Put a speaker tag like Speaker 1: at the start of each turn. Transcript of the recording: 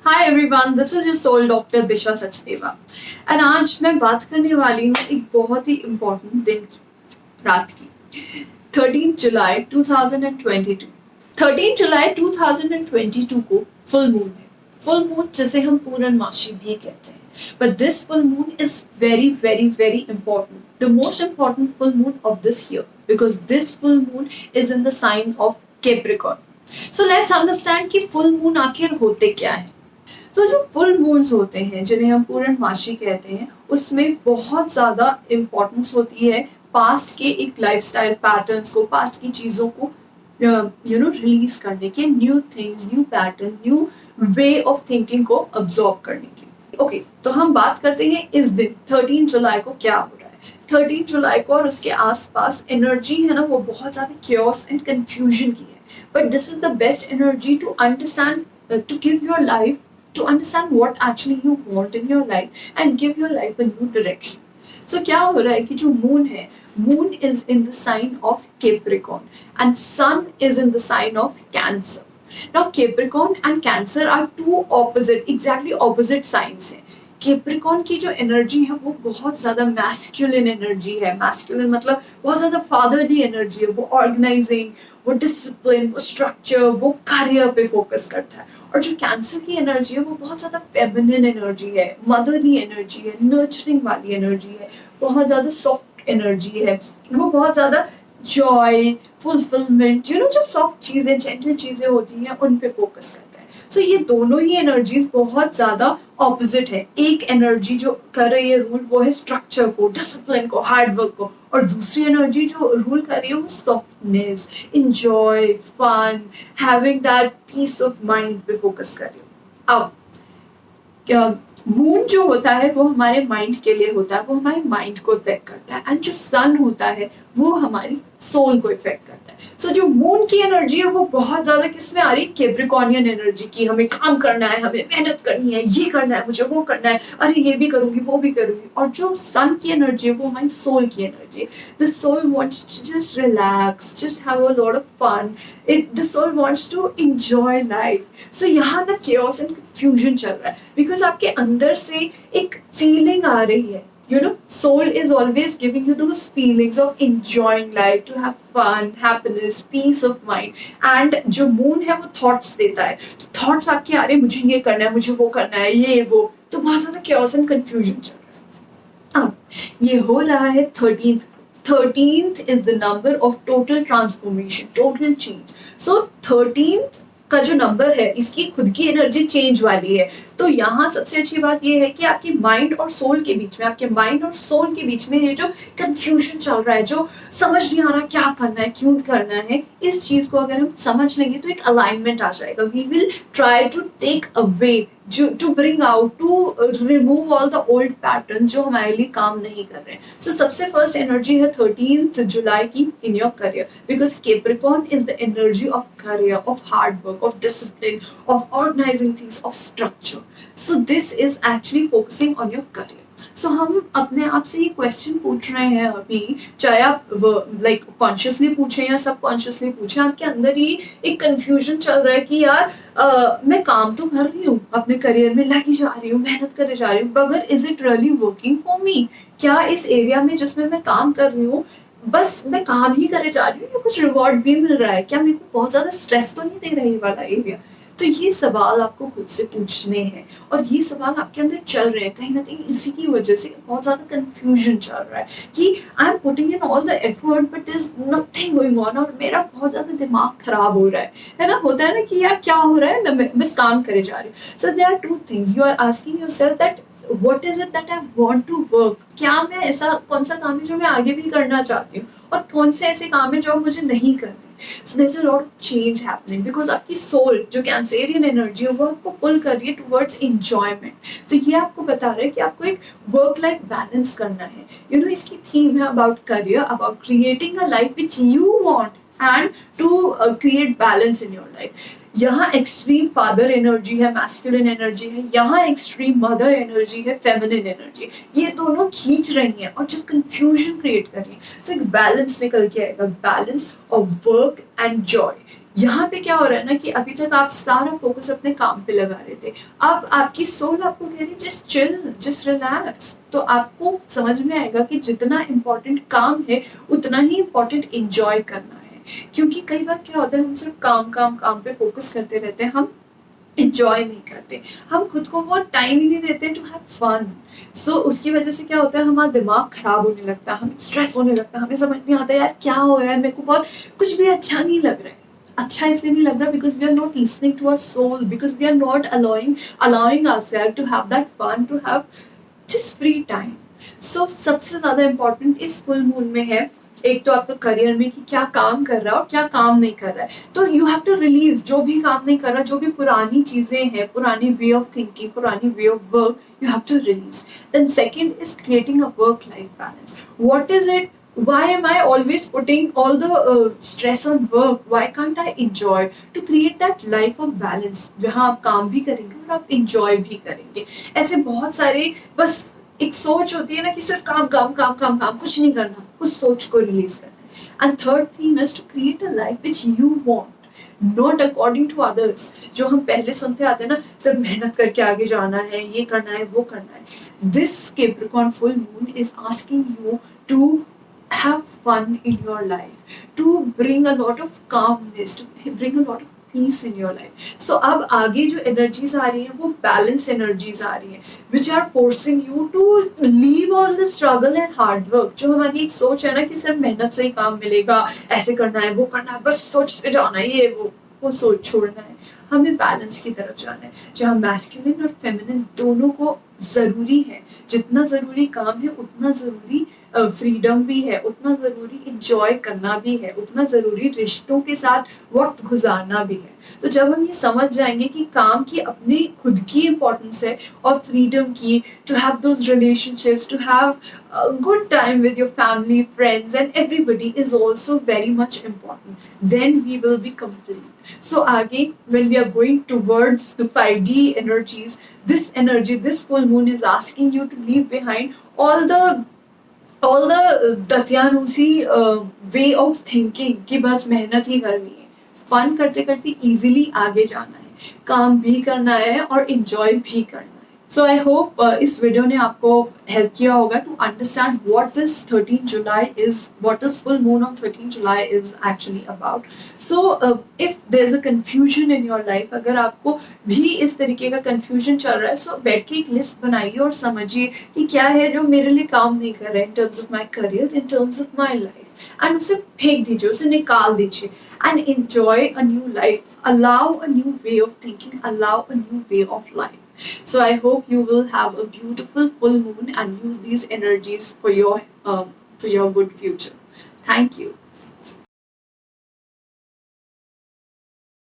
Speaker 1: Hi everyone, this is your soul doctor Disha Sachdeva and आज मैं बात करने वाली हूँ एक बहुत ही इम्पोर्टेंट दिन की, रात की। 13 जुलाई 2022 13 जुलाई 2022 को फुल मून है। फुल मून जिसे हम पूर्णमासी भी कहते हैं, but this full moon is very very very important, the most important full moon of this year, because this full moon is in the sign of Capricorn. So let's understand कि फुल मून आखिर होते क्या है। तो जो फुल मून्स होते हैं जिन्हें हम पूर्णमासी कहते हैं, उसमें बहुत ज्यादा इम्पोर्टेंस होती है पास्ट के एक लाइफस्टाइल पैटर्न्स को, पास्ट की चीजों को रिलीज करने के, new things, new pattern, new way of thinking को अब्सॉर्ब करने की। ओके, तो हम बात करते हैं इस दिन 13 जुलाई को क्या हो रहा है। 13 जुलाई को और उसके आसपास एनर्जी है ना, वो बहुत ज्यादा क्योस एंड कंफ्यूजन की है, but this is the best energy to understand, to give your life, to understand what actually you want in your life and give your life a new direction. So क्या हो रहा है कि जो moon है, moon is in the sign of Capricorn and sun is in the sign of Cancer. Now Capricorn and Cancer are two opposite, exactly opposite signs हैं। Capricorn की जो एनर्जी है वो बहुत ज्यादा मैस्कुलिन एनर्जी है। मैस्कुलिन मतलब बहुत ज्यादा फादरली एनर्जी है, वो ऑर्गेनाइजिंग, वो डिसिप्लिन, वो स्ट्रक्चर, वो कार्य पे फोकस करता है। और जो कैंसर की एनर्जी है वो बहुत ज्यादा फेमिनिन एनर्जी है, मदरली एनर्जी है, नर्चरिंग वाली एनर्जी है, बहुत ज्यादा सॉफ्ट एनर्जी है, वो बहुत ज्यादा जॉय, फुलफिलमेंट, जो सॉफ्ट चीजें, जेंटल चीजें होती हैं उन पे फोकस करता है। सो ये दोनों ही एनर्जीज बहुत ज्यादा ऑपोजिट है। एक एनर्जी जो कर रही है रूल, वो है स्ट्रक्चर को, डिसिप्लिन को, हार्डवर्क को, और दूसरी एनर्जी जो रूल कर रही है वो softness, enjoy, fun, having that peace of mind पे फोकस कर रही है। अब मून जो होता है वो हमारे माइंड के लिए होता है, वो हमारे माइंड को इफेक्ट करता है, एंड जो सन होता है वो हमारी सोल को इफेक्ट करता है। सो जो मून की एनर्जी है वो बहुत ज्यादा किस में आ रही है, कैप्रिकॉर्नियन एनर्जी की, हमें काम करना है, हमें मेहनत करनी है, ये करना है, मुझे वो करना है, अरे ये भी करूंगी, वो भी करूंगी। और जो सन की एनर्जी है वो हमारी सोल की एनर्जी है। The soul wants to just relax, just have a lot of fun, the soul wants to enjoy life. So यहाँ ना chaos एंड कंफ्यूजन चल रहा है, बिकॉज आपके अंदर से एक फीलिंग आ रही है, soul is always giving you those feelings of enjoying life, to have fun, happiness, peace of mind. And जो moon है वो thoughts देता है, तो thoughts आपके आ रहे हैं, मुझे ये करना है, मुझे वो करना है, ये वो, तो बहुत ज्यादा chaos and confusion चल रहा है। अब ये हो रहा है 13th is the number of total transformation, total change. So 13th का जो नंबर है इसकी खुद की एनर्जी चेंज वाली है। तो यहाँ सबसे अच्छी बात ये है कि आपकी माइंड और सोल के बीच में, आपके माइंड और सोल के बीच में ये जो कंफ्यूजन चल रहा है, जो समझ नहीं आ रहा क्या करना है, क्यों करना है, इस चीज को अगर हम समझ लेंगे तो एक अलाइनमेंट आ जाएगा। We will try to take away, to bring out, to remove all the old patterns जो हमारे लिए काम नहीं कर रहे हैं। So सबसे first energy है 13th जुलाई की in your career, because Capricorn is the energy of career, of hard work, of discipline, of organizing things, of structure. So this is actually focusing on your career. So हम अपने आप से ये question पूछ रहे हैं अभी, चाहे आप लाइक कॉन्शियसली पूछें या सब कॉन्शियसली पूछें, आपके अंदर ही एक कंफ्यूजन चल रहा है कि यार मैं काम तो कर रही हूँ, अपने करियर में लगी जा रही हूँ, मेहनत करे जा रही हूँ, मगर is it really working for me? क्या इस एरिया में जिसमें मैं काम कर रही हूँ बस मैं काम ही करे जा रही हूँ या कुछ रिवॉर्ड भी मिल रहा है? क्या मेरे को बहुत ज्यादा स्ट्रेस तो नहीं दे रहा ये वाला एरिया? तो ये सवाल आपको खुद से पूछने हैं, और ये सवाल आपके अंदर चल रहे हैं कहीं ना कहीं। इसी की वजह से बहुत ज्यादा कंफ्यूजन चल रहा है कि I am putting in all the effort but is nothing going on, और मेरा बहुत ज्यादा दिमाग खराब हो रहा है ना। होता है ना कि यार क्या हो रहा है, मैं बस काम करे जा रही हूँ। So there are two things, you are asking yourself that what is it that I want to work? क्या मैं ऐसा कौन सा काम है जो मैं आगे भी करना चाहती हूँ, और कौन से ऐसे काम है जो मुझे नहीं करने? So there's a lot of change happening because आपकी सोल जो कैंसेरियन एनर्जी है वो आपको पुल कर रही है टुवर्ड्स एंजॉयमेंट। तो ये आपको बता रहा है कि आपको एक वर्क लाइफ बैलेंस करना है। इसकी थीम है about career, about creating a life which you want and to create balance in your life. यहाँ एक्सट्रीम फादर एनर्जी है, मैस्कुलिन एनर्जी है, यहाँ एक्सट्रीम मदर एनर्जी है, फेमिनिन एनर्जी। ये दोनों खींच रही हैं और जो कंफ्यूजन क्रिएट कर रही है, तो एक बैलेंस निकल के आएगा, balance of work and Joy. यहाँ पे क्या हो रहा है ना कि अभी तक आप सारा फोकस अपने काम पे लगा रहे थे, अब आपकी सोल आपको कह रही है जस्ट चिल, जस्ट रिलैक्स। तो आपको समझ में आएगा कि जितना इम्पोर्टेंट काम है उतना ही इम्पोर्टेंट एंजॉय करना है। क्योंकि कई बार क्या होता है, हम सिर्फ काम काम काम पे फोकस करते रहते हैं, हम इंजॉय नहीं करते, हम खुद को वो टाइम ही नहीं देते टू हैव फन। सो उसकी वजह से क्या होता है, हमारा दिमाग खराब होने लगता है, हमें स्ट्रेस होने लगता है, हमें समझ नहीं आता यार क्या हो रहा है, मेरे को बहुत कुछ भी अच्छा नहीं लग रहा है। अच्छा इसलिए नहीं लग रहा because we are not listening to our soul, because we are not allowing ourselves to have that fun, to have just free time. So सबसे ज्यादा इम्पोर्टेंट इस फुल मून में है, एक तो आपका करियर में कि क्या काम कर रहा है और क्या काम नहीं कर रहा है। तो यू हैव टू रिलीज जो भी काम नहीं कर रहा, जो भी पुरानी चीजें हैं, पुरानी वे ऑफ थिंकिंग, पुरानी way of work, you have to release. Then second is creating a work-life balance. What is it? Why am I always putting all the stress on work? Why can't I enjoy? To create that life of balance, जहाँ आप काम भी करेंगे और आप enjoy भी करेंगे। ऐसे बहुत सारे, बस एक सोच होती है ना कि सिर्फ काम काम काम काम काम, कुछ नहीं करना, उस सोच को रिलीज करना है। And third theme is to create a life which you want, not according to others. जो हम पहले सुनते आते हैं ना, सब मेहनत करके आगे जाना है, ये करना है, वो करना है। This Capricorn full moon is asking you to have fun in your life, to bring a lot of calmness, to bring a lot of peace in your life. So अब आगे जो energies आ रही हैं वो balance energies आ रही हैं, which are forcing you to leave all the struggle and hard work. जो हमारी एक सोच है ना कि सिर्फ मेहनत से ही काम मिलेगा, ऐसे करना है, वो करना है, बस सोचते जाना है, ये वो सोच छोड़ना है। हमें बैलेंस की तरफ जाना है, जहाँ मैस्कुलिन और फेमिनिन दोनों को जरूरी है। जितना जरूरी काम है उतना जरूरी फ्रीडम भी है, उतना जरूरी इंजॉय करना भी है, उतना जरूरी रिश्तों के साथ वक्त गुजारना भी है। तो जब हम ये समझ जाएंगे कि काम की अपनी खुद की इम्पोर्टेंस है और फ्रीडम की, to have those relationships, to have good time with your family, friends and everybody is also very much important, then we will be complete. So again, when we are going towards the 5D energies, this energy, this full moon is asking you to leave behind all the दत्यानुसी way of thinking कि बस मेहनत ही करनी है, fun करते करते easily आगे जाना है, काम भी करना है और enjoy भी करना है. So I hope इस वीडियो ने आपको हेल्प किया होगा to understand what this 13 July is, what this full moon on 13 July is actually about. So if there's a confusion in your life, अगर आपको भी इस तरीके का confusion चल रहा है, so बैठ के एक लिस्ट बनाइए और समझिए कि क्या है जो मेरे लिए काम नहीं कर रहा है in terms of my career, in terms of my life, and उसे फेंक दीजिए, उसे निकाल दीजिए and enjoy a new life, allow a new way of thinking, allow a new way of life. So I hope you will have a beautiful full moon and use these energies for your good future. Thank you.